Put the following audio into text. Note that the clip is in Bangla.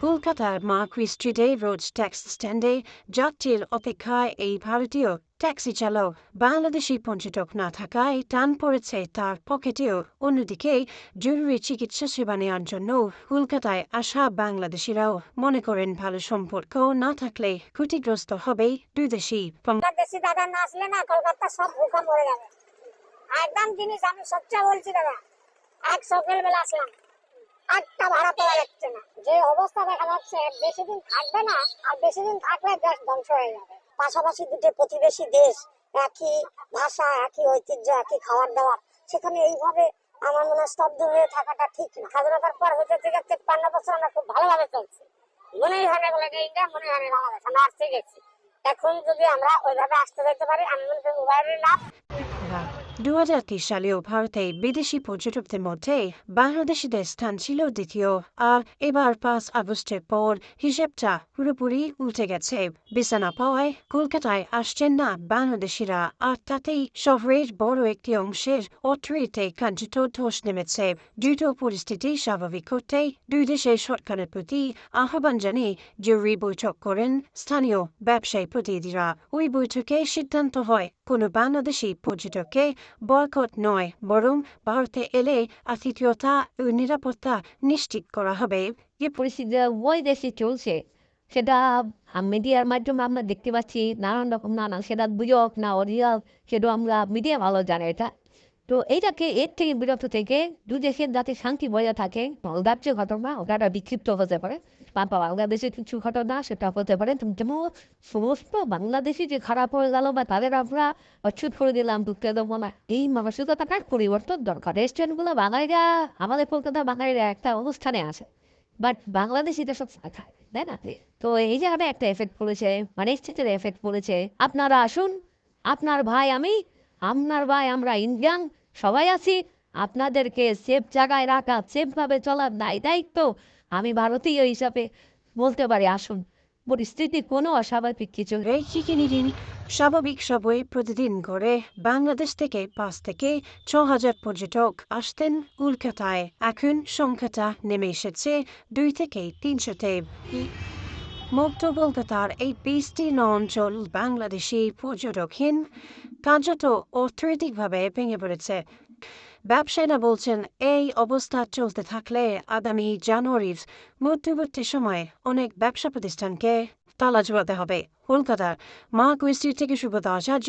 কলকাতার মার্কুই স্ট্রিটে রোজ ট্যাক্সি স্ট্যান্ডে যাত্রীর অপেক্ষায় এই ভারতীয় ট্যাক্সি চালক বাংলাদেশি পর্যটক না থাকায় টান পড়েছে তার পকেটেও। অন্যদিকে জরুরি চিকিৎসা সেবা নেওয়ার জন্য কলকাতায় আসা বাংলাদেশিরাও মনে করেন ভালো সম্পর্ক না থাকলে ক্ষতিগ্রস্ত হবে দুদেশি। বাংলাদেশি দাদা না আসলে না কলকাতা সব ভুখা মরে যাবে একদম। জিনিস আমি সচ্চা বলছি দাদা, এক সকালবেলা আসলাম, একটা ভাড়া পাওয়া যাচ্ছে না। যে অবস্থা দেখা যাচ্ছে বেশি দিন থাকবে না, আর বেশি দিন থাকলে দেশ ধ্বংস হয়ে যাবে। পাশাপাশি দুটো প্রতিবেশী দেশ, একই ভাষা, একই ঐতিহ্য, একই খাবার দাবার, সেখানে এইভাবে আমার মনে হয় স্তব্ধ হয়ে থাকাটা ঠিক না। স্বাধীনতার পর হতে থেকে ৫৩ বছর আমরা খুব ভালোভাবে চলছি। মনেই হয় না বলে ইন্ডিয়া, মনে হয় না বাংলাদেশ, আমরা আসতে গেছি। এখন যদি আমরা ওইভাবে আসতে যেতে পারি, আমি মনে করি মোবাইলের লাভ। ২০৩০ সালেও ভারতে বিদেশি পর্যটকদের মধ্যে বাংলাদেশিদের স্থান ছিল দ্বিতীয়, আর এবার ৫ আগস্টের পর হিসেবটা পুরোপুরি উল্টে গেছে। ভিসা না পাওয়ায় কলকাতায় আসছেন না বাংলাদেশিরা, আর তাতেই শহরের বড় একটি অংশের অর্থনীতিতে কার্যত ধস নেমেছে। দ্রুত পরিস্থিতি স্বাভাবিক করতে দুই দেশের সরকারের প্রতি আহ্বান জানিয়ে জরুরি বৈঠক করেন স্থানীয় ব্যবসায়ী প্রতিনিধিরা। ওই বৈঠকে সিদ্ধান্ত হয় কোনো বাংলাদেশি পর্যটককে বয়কট নয়, বরং ভারতে এলে আতিথেয়তা ও নিরাপত্তা নিশ্চিত করা হবে। যে পরিস্থিতি ওই দেশে চলছে সেটা মিডিয়ার মাধ্যমে আমরা দেখতে পাচ্ছি নানান রকম সেটা গুজব না অরিজিনাল, সেটা আমরা মিডিয়া ভালো জানে এটা। তো এইটাকে এর থেকে বিরত থেকে দু দেশের যাতে শান্তি বজায় থাকে, রাজ্য ঘটনা ওটা বিক্ষিপ্ত হতে পারে, বা বাংলাদেশের কিছু ঘটনা সেটা হতে পারে, যেমন সমস্ত বাংলাদেশি যে খারাপ হয়ে গেল বা তাদের আমরা অচ্ছুত করে দিলাম, ঢুকতে দেবো না, এই মানসিকতাটার পরিবর্তন দরকার। রেস্টুরেন্টগুলো বাঙালিরা, আমাদের কলকাতা বাঙালিরা একটা অনুষ্ঠানে আসে, বাট বাংলাদেশিরা সব খায়, তাই না? তো এই জায়গাটা একটা এফেক্ট পড়েছে, মানে স্টেটের এফেক্ট পড়েছে। আপনারা আসুন, আপনার ভাই আমি, আপনার ভাই আমরা ইন্ডিয়ান, সবাই আছি, আপনাদেরকে সেফ জায়গায় রাখা, সেফভাবে চলার দায়িত্ব আমি ভারতীয় হিসাবে বলতে পারি। আসুন, পরিস্থিতি কোনো অস্বাভাবিক কিছু স্বাভাবিক সবই প্রতিদিন করে বাংলাদেশ থেকে ৫ থেকে ৬ হাজার পর্যটক আসতেন কলকাতায়। এখন সংখ্যাটা নেমে এসেছে ২ থেকে ৩০০-তে। মুক্ত কলকাতার এই বিস্তীর্ণ অঞ্চল বাংলাদেশি পর্যটকহীন, কার্যত অর্থনৈতিকভাবে ভেঙে পড়েছে। ব্যবসায়ীরা বলছেন এই অবস্থা চলতে থাকলে আগামী জানুয়ারির মধ্যবর্তী সময়ে অনেক ব্যবসা প্রতিষ্ঠানকে তালা ঝোলাতে হবে। কলকাতার মার্কুই স্ট্রিট থেকে সুব্রত আচার্য,